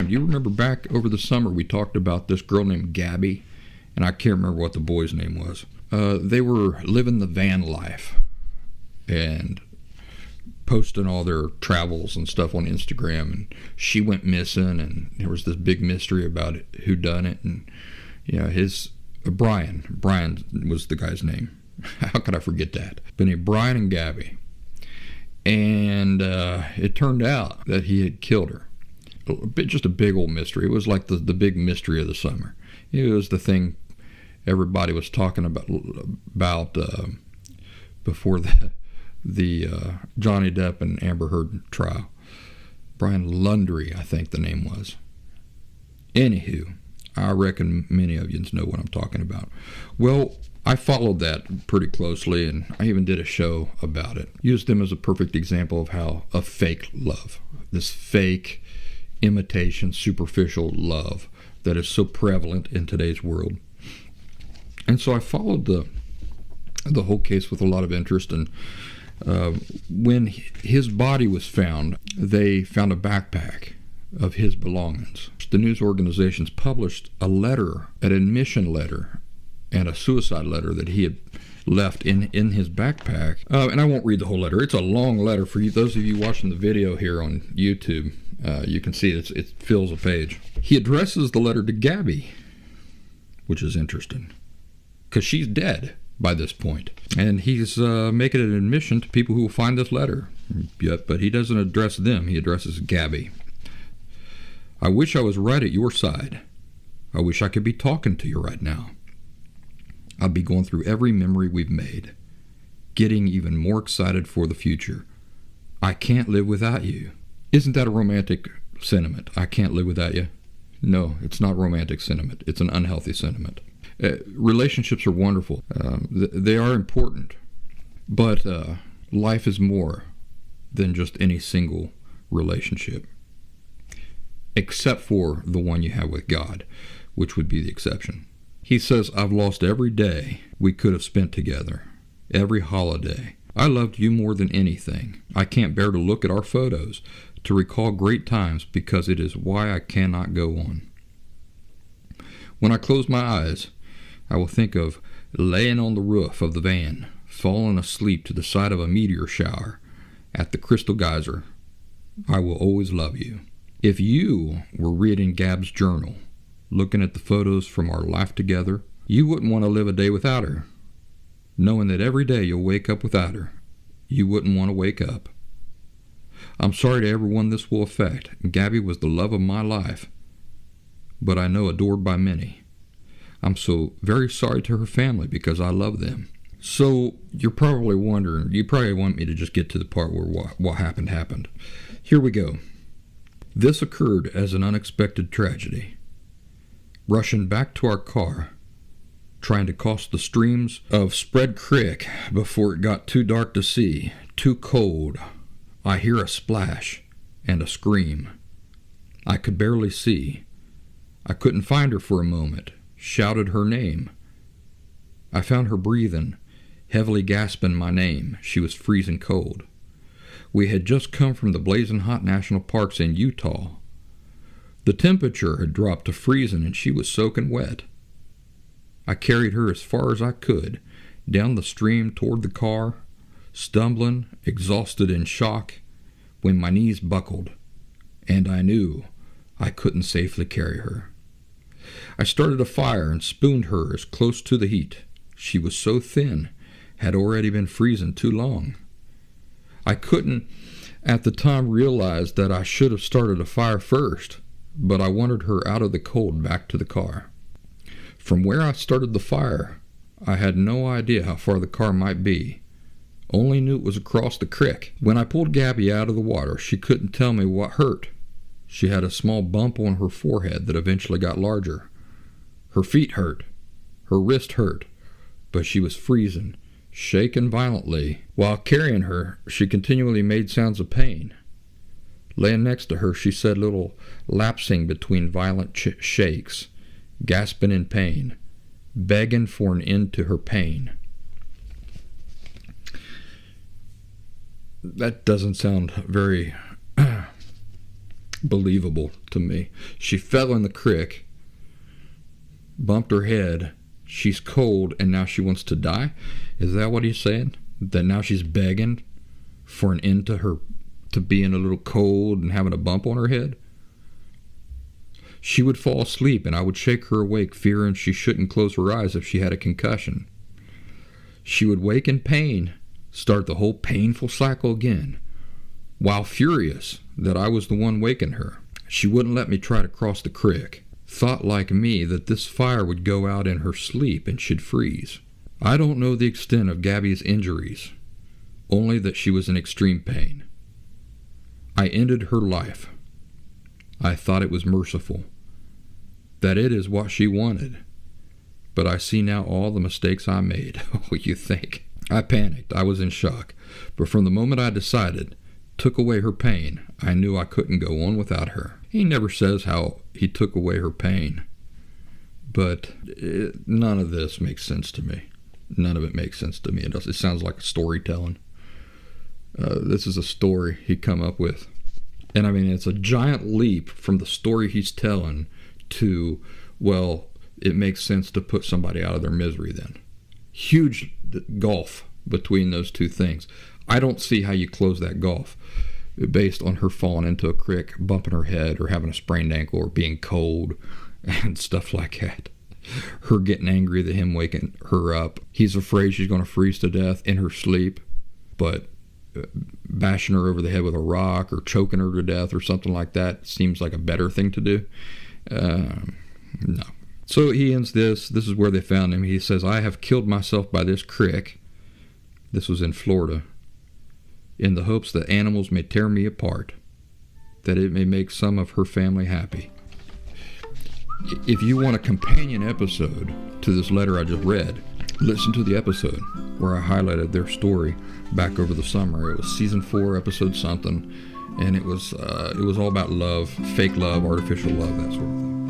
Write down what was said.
Do you remember back over the summer we talked about this girl named Gabby? And I can't remember what the boy's name was. They were living the van life and posting all their travels and stuff on Instagram, and she went missing, and there was this big mystery about it, who done it, and Brian was the guy's name. How could I forget that? But anyway, Brian and Gabby, and it turned out that he had killed her. Just a big old mystery. It was like the big mystery of the summer. It was the thing everybody was talking about before the Johnny Depp and Amber Heard trial. Brian Laundrie, I think the name was. Anywho, I reckon many of you know what I'm talking about. Well, I followed that pretty closely, and I even did a show about it. Used them as a perfect example of how a fake love, this fake imitation, superficial love that is so prevalent in today's world. And so I followed the whole case with a lot of interest, and when his body was found, they found a backpack of his belongings. The news organizations published a letter, an admission letter, and a suicide letter that he had left in his backpack. And I won't read the whole letter. It's a long letter for you. Those of you watching the video here on YouTube, you can see it fills a page. He addresses the letter to Gabby, which is interesting, because she's dead by this point. And he's making an admission to people who will find this letter. Yep, but he doesn't address them. He addresses Gabby. I wish I was right at your side. I wish I could be talking to you right now. I'd be going through every memory we've made, getting even more excited for the future. I can't live without you. Isn't that a romantic sentiment? I can't live without you? No, it's not romantic sentiment. It's an unhealthy sentiment. Relationships are wonderful. They are important. But life is more than just any single relationship, except for the one you have with God, which would be the exception. He says, I've lost every day we could have spent together, every holiday. I loved you more than anything. I can't bear to look at our photos, to recall great times, because it is why I cannot go on. When I close my eyes, I will think of laying on the roof of the van, falling asleep to the side of a meteor shower at the Crystal Geyser. I will always love you. If you were reading Gab's journal, looking at the photos from our life together, you wouldn't want to live a day without her. Knowing that every day you'll wake up without her, you wouldn't want to wake up. I'm sorry to everyone this will affect. Gabby was the love of my life, but I know adored by many. I'm so very sorry to her family because I love them. So you're probably wondering, you probably want me to just get to the part where what happened. Here we go. This occurred as an unexpected tragedy. Rushing back to our car, trying to cross the streams of Spread Creek before it got too dark to see, too cold, I hear a splash and a scream. I could barely see. I couldn't find her for a moment, shouted her name. I found her breathing, heavily gasping my name. She was freezing cold. We had just come from the blazing hot national parks in Utah. The temperature had dropped to freezing and she was soaking wet. I carried her as far as I could, down the stream toward the car, stumbling, exhausted in shock, when my knees buckled, and I knew I couldn't safely carry her. I started a fire and spooned her as close to the heat. She was so thin, had already been freezing too long. I couldn't at the time realize that I should have started a fire first, but I wanted her out of the cold back to the car. From where I started the fire, I had no idea how far the car might be. Only knew it was across the creek. When I pulled Gabby out of the water, she couldn't tell me what hurt. She had a small bump on her forehead that eventually got larger. Her feet hurt. Her wrist hurt. But she was freezing, shaking violently. While carrying her, she continually made sounds of pain. Laying next to her, she said little lapsing between violent shakes, gasping in pain, begging for an end to her pain. That doesn't sound very believable to me. She fell in the creek, bumped her head, she's cold, and now she wants to die? Is that what he's saying? That now she's begging for an end to being a little cold and having a bump on her head? She would fall asleep, and I would shake her awake, fearing she shouldn't close her eyes if she had a concussion. She would wake in pain, start the whole painful cycle again, while furious that I was the one waking her. She wouldn't let me try to cross the creek. Thought like me that this fire would go out in her sleep and she'd freeze. I don't know the extent of Gabby's injuries, only that she was in extreme pain. I ended her life. I thought it was merciful, that it is what she wanted. But I see now all the mistakes I made. Oh, you think? I panicked. I was in shock. But from the moment I decided, took away her pain, I knew I couldn't go on without her. He never says how he took away her pain. But none of this makes sense to me. None of it makes sense to me. It sounds like a storytelling. This is a story he come up with. And I mean, it's a giant leap from the story he's telling to, well, it makes sense to put somebody out of their misery then. Huge gulf between those two things. I don't see how you close that gulf based on her falling into a creek, bumping her head, or having a sprained ankle, or being cold and stuff like that. Her getting angry at him waking her up. He's afraid she's going to freeze to death in her sleep, but bashing her over the head with a rock or choking her to death or something like that seems like a better thing to do. No. So he ends this. This is where they found him. He says, I have killed myself by this creek. This was in Florida. In the hopes that animals may tear me apart, that it may make some of her family happy. If you want a companion episode to this letter I just read, listen to the episode where I highlighted their story back over the summer. It was season 4, episode something, and it was all about love, fake love, artificial love, that sort of thing.